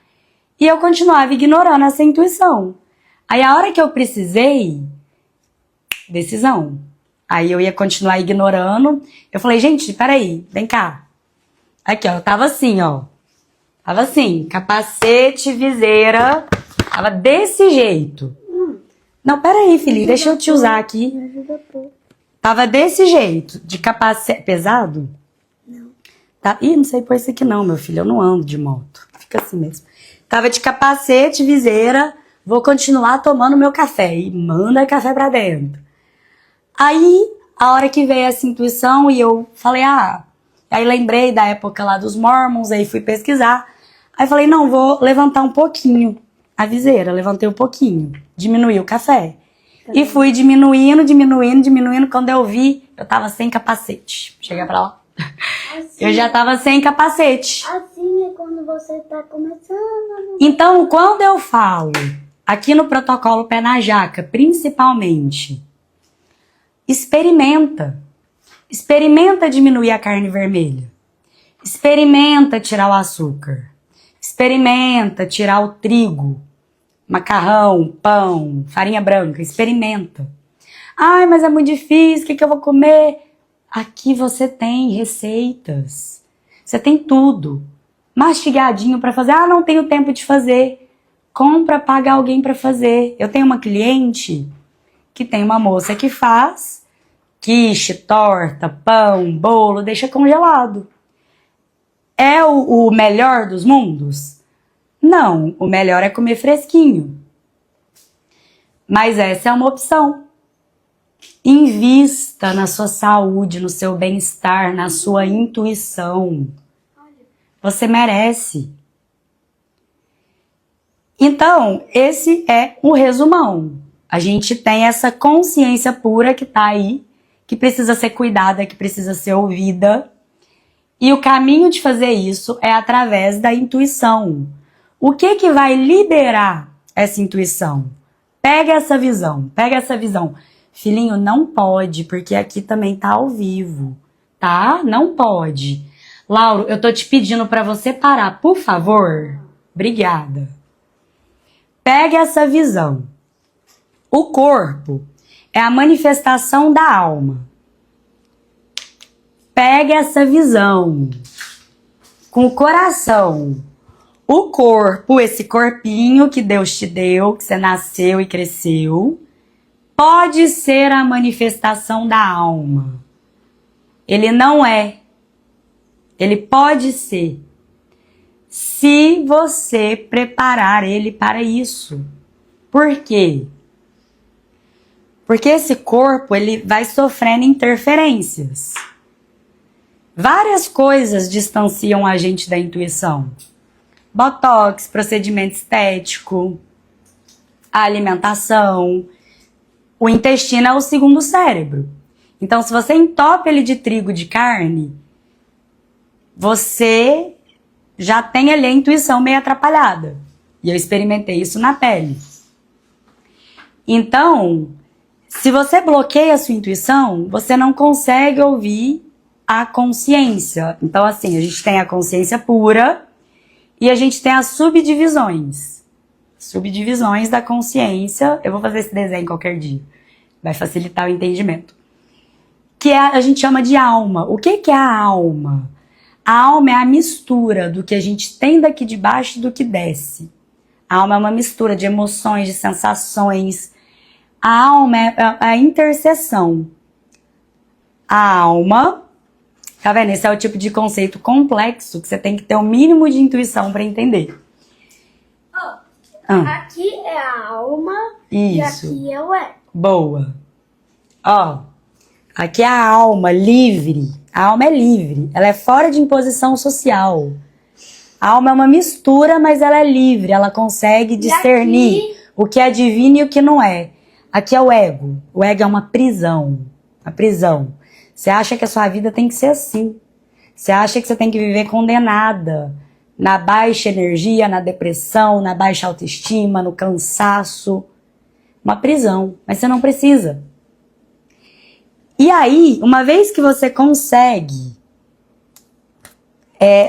E eu continuava ignorando essa intuição. Aí a hora que eu precisei, decisão. Aí eu ia continuar ignorando. Eu falei, gente, peraí, vem cá. Aqui, ó, eu tava assim, ó. Tava assim, capacete, viseira. Tava desse jeito. Não, peraí, filhinho, deixa eu te usar aqui. Tava desse jeito, de capacete. Pesado? Não. Tá? Ih, não sei pôr isso aqui não, meu filho, eu não ando de moto. Fica assim mesmo. Tava de capacete, viseira, vou continuar tomando meu café. E manda café pra dentro. Aí, a hora que veio essa intuição e eu falei, aí lembrei da época lá dos Mormons, aí fui pesquisar. Aí falei, não, vou levantar um pouquinho a viseira, levantei um pouquinho, diminuí o café. E fui diminuindo, quando eu vi, eu tava sem capacete. Chega pra lá. Assim, Eu já tava sem capacete. assim é quando você tá começando. Então, quando eu falo, aqui no protocolo Pé na Jaca, principalmente, experimenta diminuir a carne vermelha, experimenta tirar o açúcar, experimenta tirar o trigo, macarrão, pão, farinha branca, experimenta. Mas é muito difícil, o que eu vou comer? Aqui você tem receitas, você tem tudo, mastigadinho para fazer. Não tenho tempo de fazer, compra, paga alguém para fazer. Eu tenho uma cliente que tem uma moça que faz quiche, torta, pão, bolo, deixa congelado. É o melhor dos mundos? Não, o melhor é comer fresquinho. Mas essa é uma opção. Invista na sua saúde, no seu bem-estar, na sua intuição. Você merece. Então, esse é um resumão. A gente tem essa consciência pura que tá aí, que precisa ser cuidada, que precisa ser ouvida. E o caminho de fazer isso é através da intuição. O que que vai liberar essa intuição? Pega essa visão, pega essa visão. Filhinho, não pode, porque aqui também tá ao vivo, tá? Não pode. Lauro, eu tô te pedindo para você parar, por favor. Obrigada. Pega essa visão. O corpo é a manifestação da alma. Pega essa visão com o coração. O corpo, esse corpinho que Deus te deu, que você nasceu e cresceu, pode ser a manifestação da alma. Ele não é. Ele pode ser. Se você preparar ele para isso. Por quê? Porque esse corpo, ele vai sofrendo interferências. Várias coisas distanciam a gente da intuição. Botox, procedimento estético, a alimentação. O intestino é o segundo cérebro. Então, se você entope ele de trigo, de carne, você já tem ali a intuição meio atrapalhada. E eu experimentei isso na pele. Então, se você bloqueia a sua intuição, você não consegue ouvir a consciência. Então, assim, a gente tem a consciência pura e a gente tem as subdivisões. Subdivisões da consciência. Eu vou fazer esse desenho qualquer dia. Vai facilitar o entendimento. Que a gente chama de alma. O que é a alma? A alma é a mistura do que a gente tem daqui de baixo e do que desce. A alma é uma mistura de emoções, de sensações. A alma é a interseção. A alma, tá vendo? Esse é o tipo de conceito complexo que você tem que ter o mínimo de intuição para entender. Aqui é a alma. Isso. E aqui é o ego. Boa. Ó, aqui é a alma livre. A alma é livre. Ela é fora de imposição social. A alma é uma mistura, mas ela é livre. Ela consegue discernir o que é divino e o que não é. Aqui é o ego. O ego é uma prisão. A prisão. Você acha que a sua vida tem que ser assim. Você acha que você tem que viver condenada. Na baixa energia, na depressão, na baixa autoestima, no cansaço. Uma prisão. Mas você não precisa. E aí, uma vez que você consegue,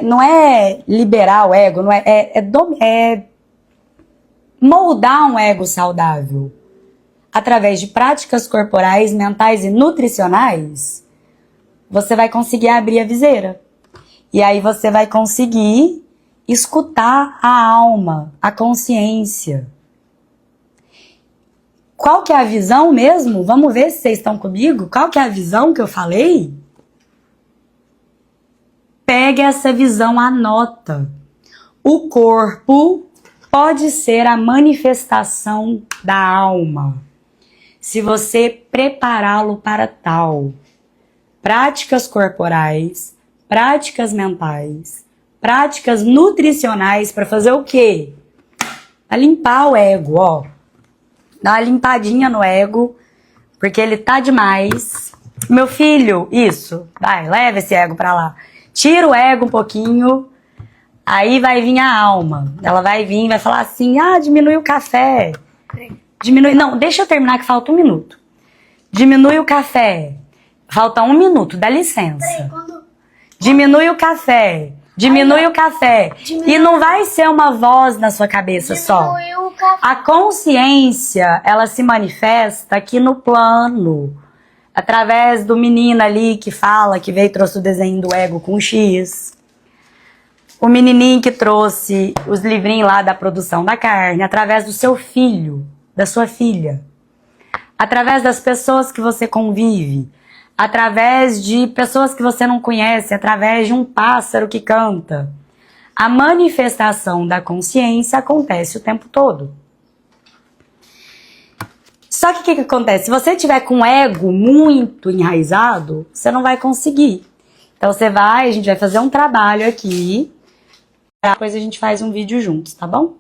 não é liberar o ego, não é moldar um ego saudável através de práticas corporais, mentais e nutricionais, você vai conseguir abrir a viseira. E aí você vai conseguir escutar a alma, a consciência. Qual que é a visão mesmo? Vamos ver se vocês estão comigo. Qual que é a visão que eu falei? Pega essa visão, anota. O corpo pode ser a manifestação da alma, se você prepará-lo para tal. Práticas corporais, práticas mentais, práticas nutricionais para fazer o quê? Para limpar o ego, ó. Dá uma limpadinha no ego, porque ele tá demais. Meu filho, isso, vai, leva esse ego pra lá. Tira o ego um pouquinho, aí vai vir a alma. Ela vai vir, vai falar assim, diminui o café. Diminui, não, deixa eu terminar que falta 1 minuto. Diminui o café. Falta 1 minuto, dá licença. Diminui o café. Diminui o café. E não vai ser uma voz na sua cabeça só. A consciência, ela se manifesta aqui no plano. Através do menino ali que fala, que veio e trouxe o desenho do ego com X. O menininho que trouxe os livrinhos lá da produção da carne. Através do seu filho, da sua filha. Através das pessoas que você convive. Através de pessoas que você não conhece, através de um pássaro que canta. A manifestação da consciência acontece o tempo todo. Só que o que acontece? Se você tiver com o ego muito enraizado, você não vai conseguir. Então a gente vai fazer um trabalho aqui, depois a gente faz um vídeo juntos, tá bom?